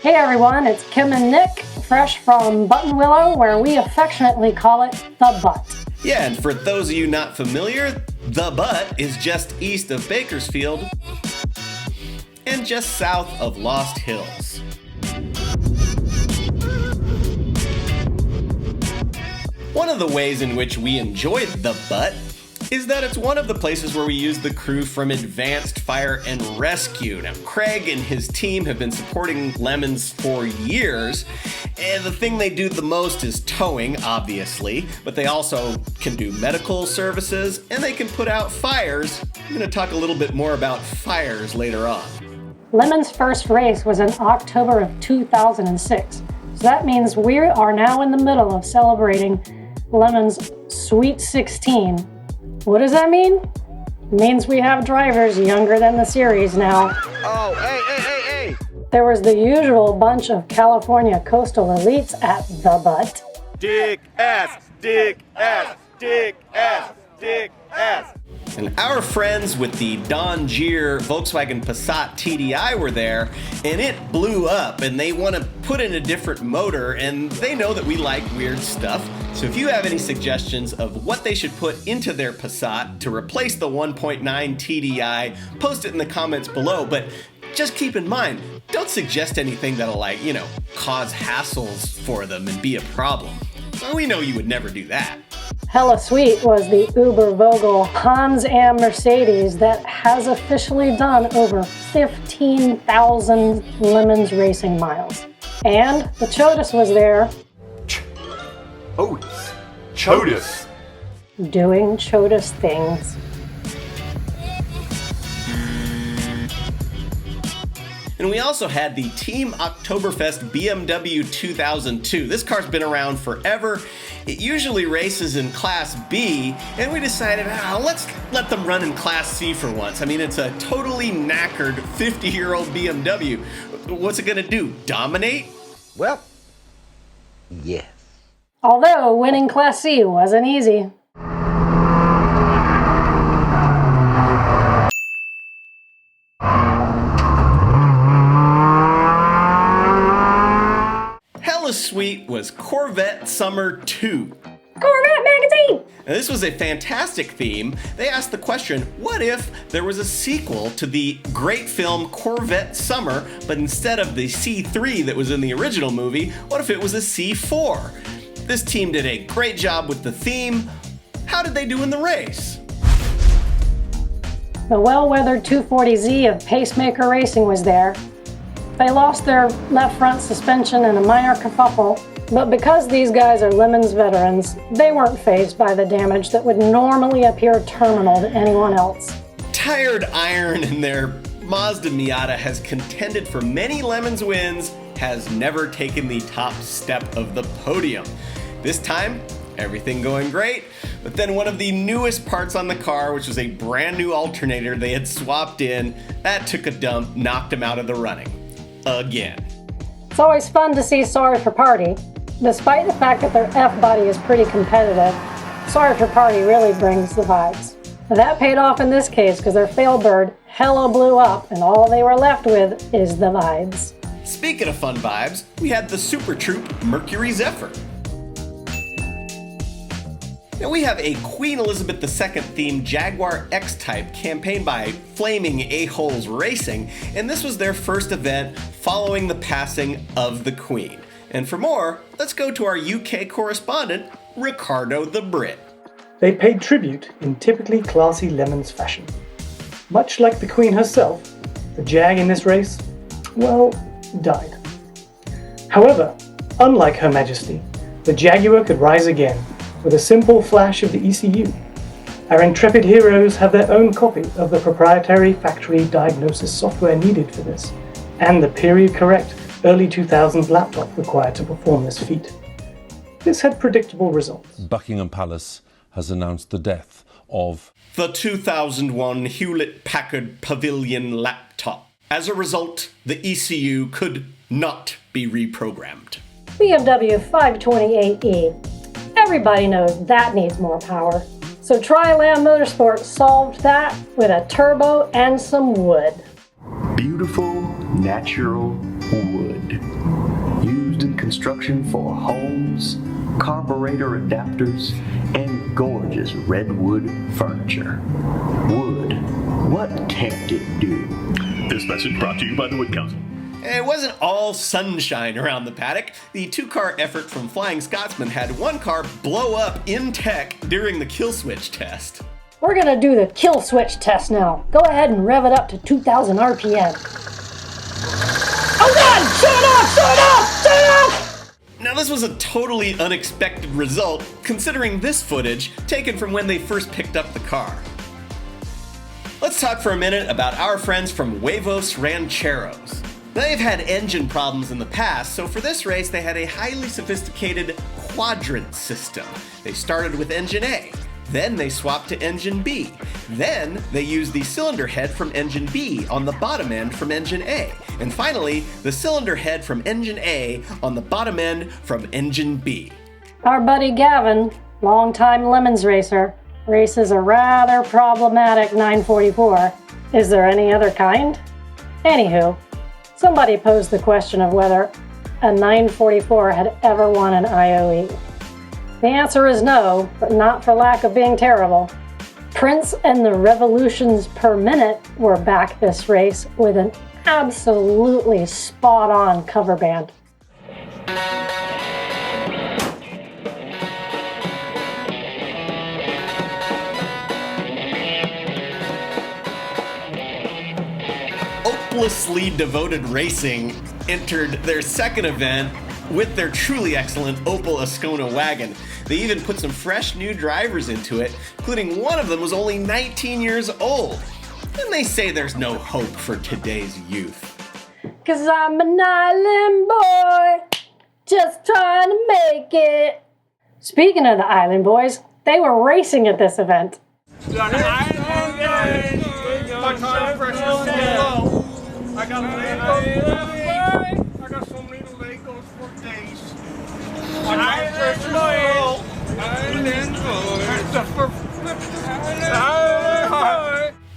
Hey everyone, it's Kim and Nick, fresh from Buttonwillow, where we affectionately call it the Butt. Yeah, and for those of you not familiar, the Butt is just east of Bakersfield and just south of Lost Hills. One of the ways in which we enjoyed the Butt is that it's one of the places where we use the crew from Advanced Fire and Rescue. Now, Craig and his team have been supporting Lemons for years, and the thing they do the most is towing, obviously, but they also can do medical services, and they can put out fires. I'm going to talk a little bit more about fires later on. Lemon's first race was in October of 2006, so that means we are now in the middle of celebrating Lemon's Sweet 16. What does that mean? It means we have drivers younger than the series now. Oh, hey! There was the usual bunch of California coastal elites at the Butt. Dig ass, dig ass, dig ass, dig ass. And our friends with the Don Gier Volkswagen Passat TDI were there, and it blew up, and they want to put in a different motor, and they know that we like weird stuff. So if you have any suggestions of what they should put into their Passat to replace the 1.9 TDI, post it in the comments below, but just keep in mind, don't suggest anything that'll cause hassles for them and be a problem. Well, we know you would never do that. Hella sweet was the Uber Vogel Hans Am Mercedes that has officially done over 15,000 Lemons racing miles. And the Chodas was there. Chodas. Doing Chodas things. And we also had the Team Oktoberfest BMW 2002. This car's been around forever. It usually races in Class B, and we decided, let's let them run in Class C for once. I mean, it's a totally knackered 50-year-old BMW. What's it gonna do, dominate? Well, yes. Although winning Class C wasn't easy. Hella sweet was Corvette Summer 2. Corvette magazine! Now, this was a fantastic theme. They asked the question, what if there was a sequel to the great film Corvette Summer, but instead of the C3 that was in the original movie, what if it was a C4? This team did a great job with the theme. How did they do in the race? The well-weathered 240Z of Pacemaker Racing was there. They lost their left front suspension in a minor kerfuffle, but because these guys are Lemons veterans, they weren't fazed by the damage that would normally appear terminal to anyone else. Tired Iron in their Mazda Miata has contended for many Lemons wins, has never taken the top step of the podium. This time, everything going great, but then one of the newest parts on the car, which was a brand new alternator they had swapped in, that took a dump, knocked them out of the running. Again. It's always fun to see Sorry for Party. Despite the fact that their F-body is pretty competitive, Sorry for Party really brings the vibes. That paid off in this case because their failbird hella blew up and all they were left with is the vibes. Speaking of fun vibes, we had the Super Troop Mercury Zephyr. Now we have a Queen Elizabeth II themed Jaguar X-Type campaigned by Flaming A-Holes Racing, and this was their first event following the passing of the Queen. And for more, let's go to our UK correspondent, Ricardo the Brit. They paid tribute in typically classy Lemons fashion. Much like the Queen herself, the Jag in this race, died. However, unlike Her Majesty, the Jaguar could rise again with a simple flash of the ECU. Our intrepid heroes have their own copy of the proprietary factory diagnosis software needed for this, and the period-correct early 2000s laptop required to perform this feat. This had predictable results. Buckingham Palace has announced the death of the 2001 Hewlett-Packard Pavilion laptop. As a result, the ECU could not be reprogrammed. BMW 528E. Everybody knows that needs more power. So Tri-Lam Motorsport solved that with a turbo and some wood. Beautiful, natural wood. used in construction for homes, carburetor adapters, and gorgeous redwood furniture. Wood, what can't it do? This message brought to you by the Wood Council. It wasn't all sunshine around the paddock. The two-car effort from Flying Scotsman had one car blow up in tech during the kill switch test. We're gonna do the kill switch test now. Go ahead and rev it up to 2,000 RPM. Oh God! Shut it off! Shut it off! Shut it off! Now this was a totally unexpected result, considering this footage taken from when they first picked up the car. Let's talk for a minute about our friends from Huevos Rancheros. They've had engine problems in the past, so for this race they had a highly sophisticated quadrant system. They started with engine A. Then they swapped to engine B. Then they used the cylinder head from engine B on the bottom end from engine A. And finally, the cylinder head from engine A on the bottom end from engine B. Our buddy Gavin, longtime Lemons racer, races a rather problematic 944. Is there any other kind? Anywho, somebody posed the question of whether a 944 had ever won an IOE. The answer is no, but not for lack of being terrible. Prince and the Revolutions per Minute were back this race with an absolutely spot-on cover band. Hopelessly Devoted Racing entered their second event with their truly excellent Opel Ascona wagon. They even put some fresh new drivers into it, including one of them was only 19 years old. And they say there's no hope for today's youth. 'Cause I'm an island boy, just trying to make it. Speaking of the Island Boys, they were racing at this event.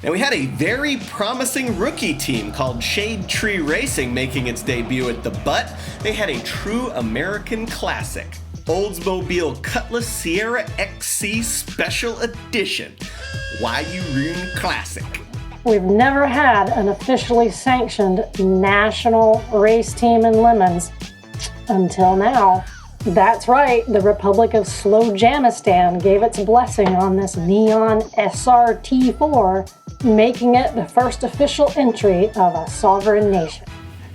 Now we had a very promising rookie team called Shade Tree Racing making its debut at the Butt. They had a true American classic, Oldsmobile Cutlass Sierra XC Special Edition, Wayurun Classic. We've never had an officially sanctioned national race team in Lemons until now. That's right, the Republic of Slojamistan gave its blessing on this neon SRT4, making it the first official entry of a sovereign nation.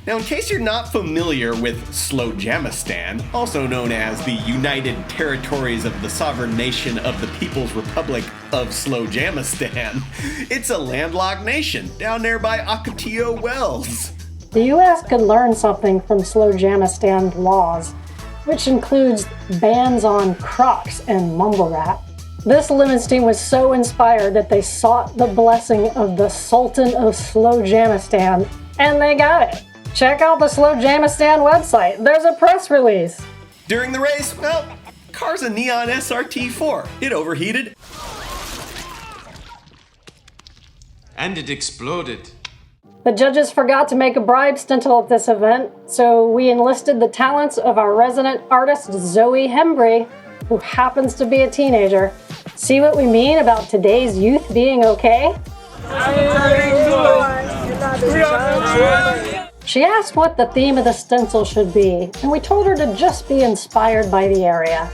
Now, in case you're not familiar with Slojamistan, also known as the United Territories of the Sovereign Nation of the People's Republic of Slojamistan, it's a landlocked nation down there by Ocotillo Wells. The US could learn something from Slojamistan laws, which includes bans on Crocs and mumble rap. This Lemons team was so inspired that they sought the blessing of the Sultan of Slojamistan, and they got it. Check out the Slojamistan website. There's a press release. During the race, well, car's a neon SRT4. It overheated. And it exploded. The judges forgot to make a bribe stencil at this event, so we enlisted the talents of our resident artist, Zoe Hembry, who happens to be a teenager. See what we mean about today's youth being okay? She asked what the theme of the stencil should be, and we told her to just be inspired by the area.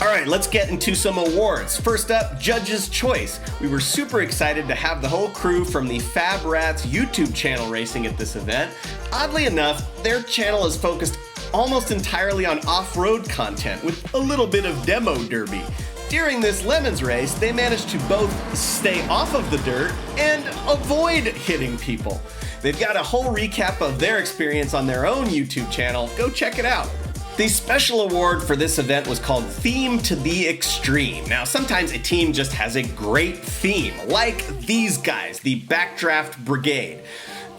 All right, let's get into some awards. First up, Judge's Choice. We were super excited to have the whole crew from the Fab Rats YouTube channel racing at this event. Oddly enough, their channel is focused almost entirely on off-road content with a little bit of demo derby. During this Lemons race, they managed to both stay off of the dirt and avoid hitting people. They've got a whole recap of their experience on their own YouTube channel. Go check it out. The special award for this event was called Theme to the Extreme. Now, sometimes a team just has a great theme, like these guys, the Backdraft Brigade.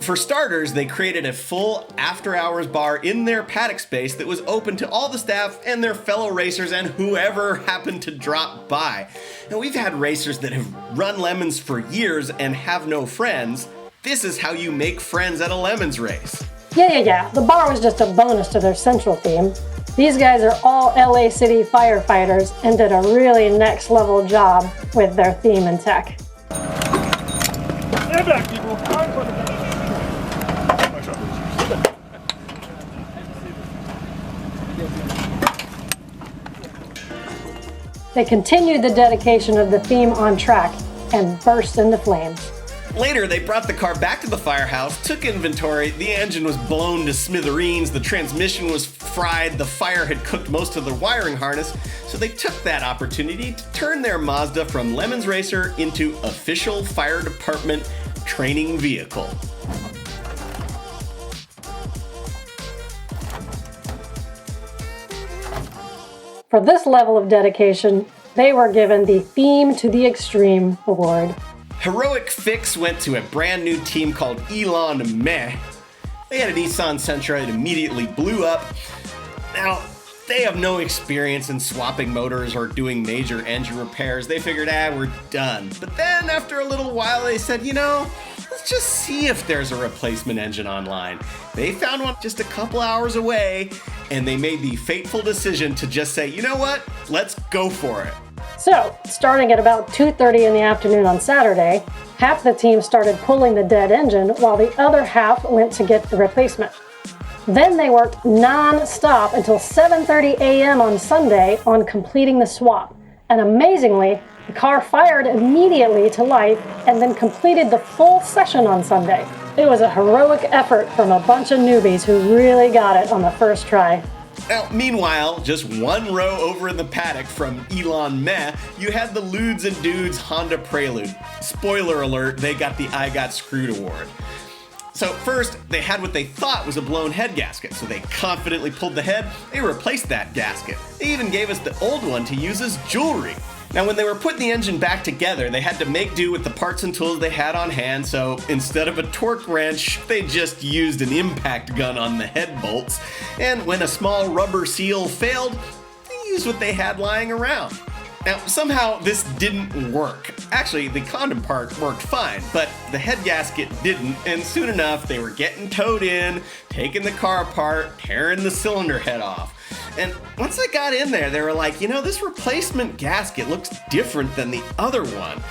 For starters, they created a full after-hours bar in their paddock space that was open to all the staff and their fellow racers and whoever happened to drop by. Now, we've had racers that have run Lemons for years and have no friends. This is how you make friends at a Lemons race. Yeah. The bar was just a bonus to their central theme. These guys are all LA City firefighters and did a really next level job with their theme and tech. Stand back, people. They continued the dedication of the theme on track and burst into flames. Later, they brought the car back to the firehouse, took inventory, the engine was blown to smithereens, the transmission was fried, the fire had cooked most of the wiring harness, so they took that opportunity to turn their Mazda from Lemons Racer into official fire department training vehicle. For this level of dedication, they were given the Theme to the Extreme award. Heroic fix went to a brand new team called Elon Meh. They had a Nissan Sentra that immediately blew up. Now, they have no experience in swapping motors or doing major engine repairs. They figured, we're done. But then after a little while, they said, let's just see if there's a replacement engine online. They found one just a couple hours away, and they made the fateful decision to just say, you know what? Let's go for it. So, starting at about 2:30 in the afternoon on Saturday, half the team started pulling the dead engine while the other half went to get the replacement. Then they worked non-stop until 7:30 a.m. on Sunday on completing the swap. And amazingly, the car fired immediately to life and then completed the full session on Sunday. It was a heroic effort from a bunch of newbies who really got it on the first try. Now, meanwhile, just one row over in the paddock from Elon Meh, you had the Ludes and Dudes Honda Prelude. Spoiler alert, they got the I Got Screwed award. So first, they had what they thought was a blown head gasket, so they confidently pulled the head, they replaced that gasket. They even gave us the old one to use as jewelry. Now, when they were putting the engine back together, they had to make do with the parts and tools they had on hand, so instead of a torque wrench, they just used an impact gun on the head bolts. And when a small rubber seal failed, they used what they had lying around. Now, somehow this didn't work. Actually, the condom part worked fine, but the head gasket didn't, and soon enough, they were getting towed in, taking the car apart, tearing the cylinder head off. And once they got in there, they were like, this replacement gasket looks different than the other one.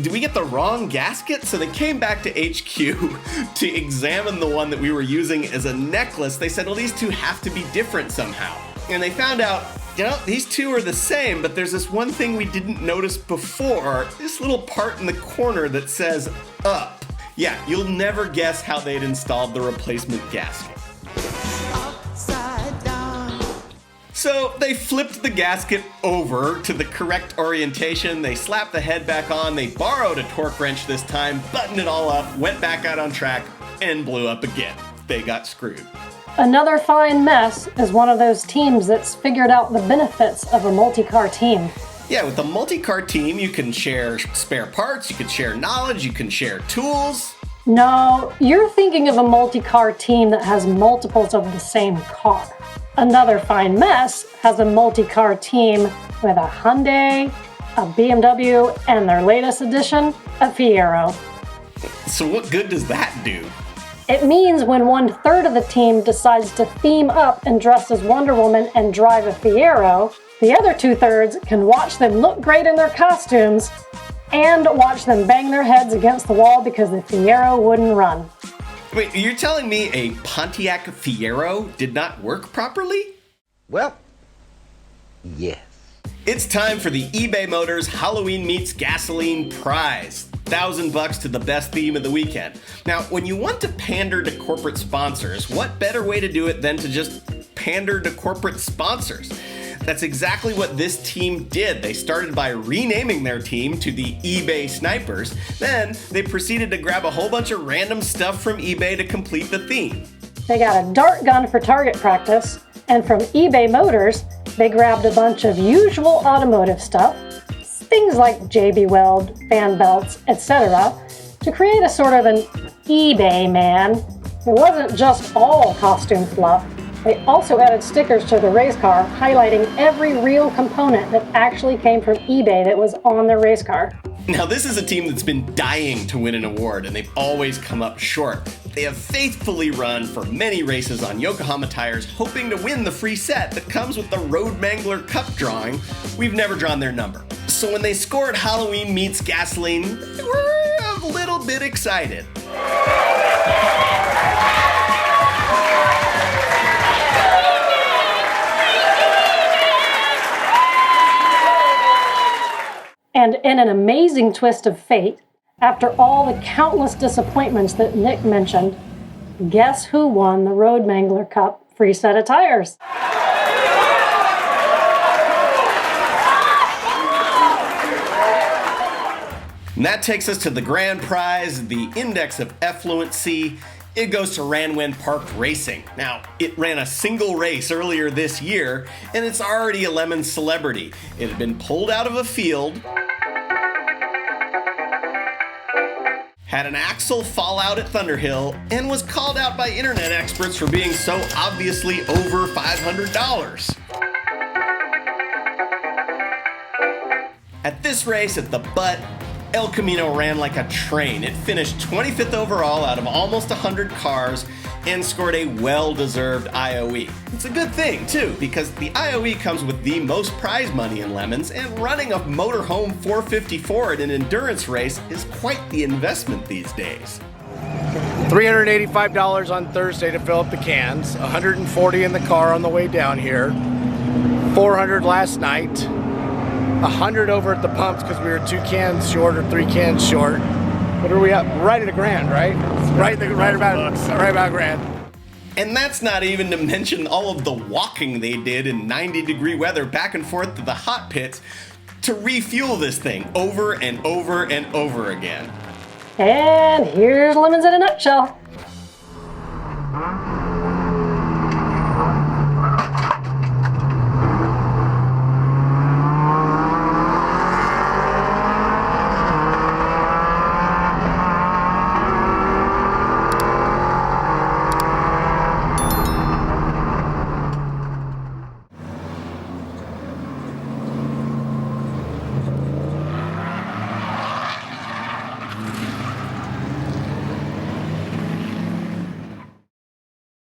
Did we get the wrong gasket? So they came back to HQ to examine the one that we were using as a necklace. They said, well, these two have to be different somehow. And they found out, these two are the same, but there's this one thing we didn't notice before, this little part in the corner that says up. Yeah, you'll never guess how they'd installed the replacement gasket. So they flipped the gasket over to the correct orientation, they slapped the head back on, they borrowed a torque wrench this time, buttoned it all up, went back out on track, and blew up again. They got screwed. Another fine mess is one of those teams that's figured out the benefits of a multi-car team. Yeah, with a multi-car team, you can share spare parts, you can share knowledge, you can share tools. No, you're thinking of a multi-car team that has multiples of the same car. Another fine mess has a multi-car team with a Hyundai, a BMW, and their latest addition, a Fiero. So what good does that do? It means when 1/3 of the team decides to theme up and dress as Wonder Woman and drive a Fiero, the other 2/3 can watch them look great in their costumes and watch them bang their heads against the wall because the Fiero wouldn't run. Wait, you're telling me a Pontiac Fiero did not work properly? Well, yes. It's time for the eBay Motors Halloween Meets Gasoline prize. $1,000 to the best theme of the weekend. Now, when you want to pander to corporate sponsors, what better way to do it than to just pander to corporate sponsors? That's exactly what this team did. They started by renaming their team to the eBay Snipers. Then they proceeded to grab a whole bunch of random stuff from eBay to complete the theme. They got a dart gun for target practice, and from eBay Motors, they grabbed a bunch of usual automotive stuff, things like JB Weld, fan belts, etc., to create a sort of an eBay, man. It wasn't just all costume fluff. They also added stickers to the race car, highlighting every real component that actually came from eBay that was on their race car. Now, this is a team that's been dying to win an award, and they've always come up short. They have faithfully run for many races on Yokohama tires, hoping to win the free set that comes with the Road Mangler Cup drawing. We've never drawn their number. So when they scored Halloween Meets Gasoline, they were a little bit excited. And in an amazing twist of fate, after all the countless disappointments that Nick mentioned, guess who won the Road Mangler Cup free set of tires? And that takes us to the grand prize, the Index of Effluency. It goes to Ranwen Park Racing. Now, it ran a single race earlier this year, and it's already a Lemon celebrity. It had been pulled out of a field, had an axle fall out at Thunderhill, and was called out by internet experts for being so obviously over $500. At this race at the Butt, El Camino ran like a train. It finished 25th overall out of almost 100 cars and scored a well-deserved IOE. It's a good thing, too, because the IOE comes with the most prize money in Lemons, and running a motorhome 454 at an endurance race is quite the investment these days. $385 on Thursday to fill up the cans, $140 in the car on the way down here, $400 last night, $100 over at the pumps because we were 2 cans short or 3 cans short. What are we up? Right at $1,000, right? Right about $1,000. And that's not even to mention all of the walking they did in 90-degree weather back and forth to the hot pits to refuel this thing over and over and over again. And here's Lemons in a nutshell.